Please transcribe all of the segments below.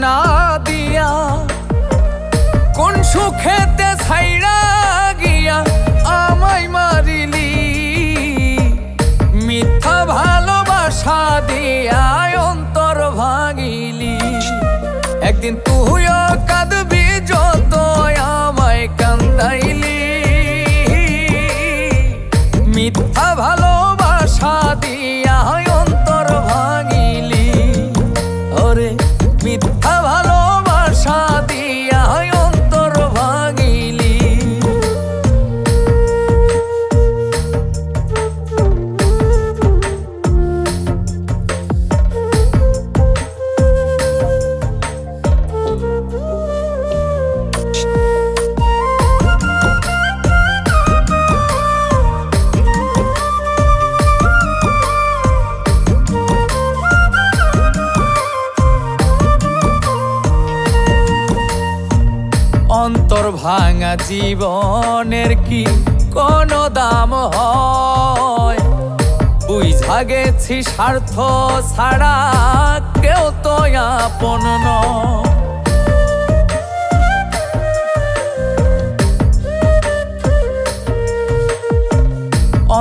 না দিয়া কোন সুখেতে ছাইড়া গিয়া আমায় মারিলি। মিথ্যা ভালোবাসা দিয়া অন্তর ভাঙিলি। একদিন তুইও কাঁদবি যত আমায় কান্দাইলি। মিথ্যা ভালোবাসা দিয়া অন্তর ভাঙিলি। ওরে মিথ্যা ভালোবাসা দিয়া অন্তর ভাঙিলি। অন্তর ভাঙা জীবনের কি কোনো দাম হয়? বুঝা গেছি স্বার্থ ছাড়া কেউ তো আপন নয়।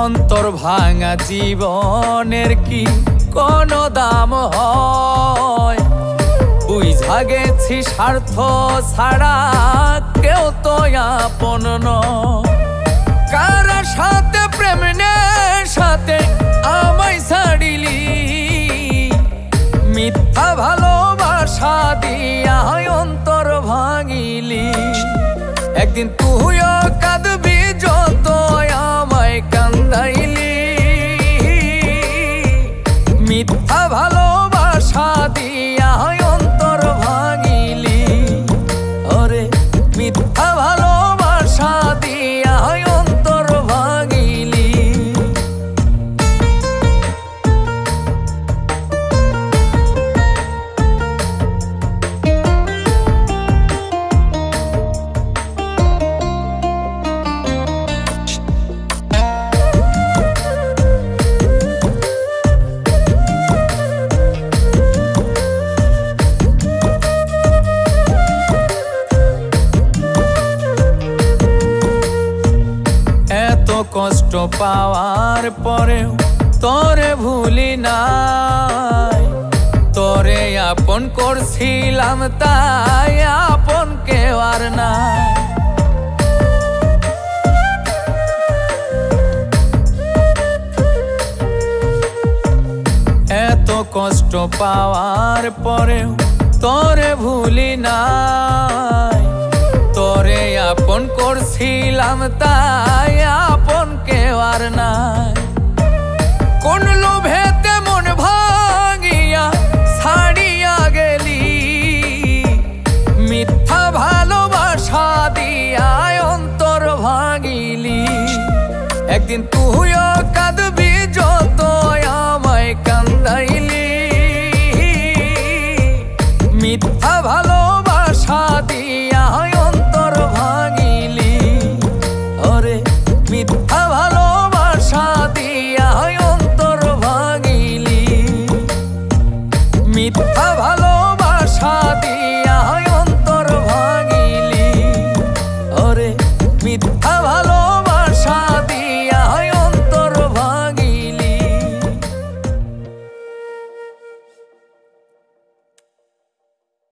অন্তর ভাঙা জীবনের কি কোনো দাম হয়? বুঝা গেছি স্বার্থ ছাড়া কেউ তো আপন নয়। কারা সাথে প্রেম সাথে আমায় ছাড়িলি। মিথ্যা ভালোবাসা দিয়া অন্তর ভাঙিলি। একদিন তুইও কাঁদবি যত আমায় কান্দাইলি। মিথ্যা ভালোবাসা দিয়া অন্তর ভাঙিলি। ওরে মিথ্যা ভালোবাসা দিয়া অন্তর ভাঙিলি। কষ্ট পাওয়ার পরেও তোরে ভুলি নাই। তোরে আপন করছিলাম তাই আপন কেউ আর নাই। এত কষ্ট পাওয়ার পরেও তোরে ভুলি নাই। তোরে আপন করছিলাম তাই আপন কেউ আর নাই। কোন লোভেতে মন ভাঙিয়া ছাড়িয়া গেলি। মিথ্যা ভালোবাসা দিয়া অন্তর ভাঙিলি। একদিন তুইও কাঁদবি যত আমায় কান্দাইলি। মিথ্যা ভালোবাসা দিয়া অন্তর ভাঙিলি। ওরে মিথ্যা ভালোবাসা দিয়া অন্তর ভাঙিলি। মিথ্যা ভালোবাসা দিয়া অন্তর ভাঙিলি। ওরে মিথ্যা ভালোবাসা দিয়া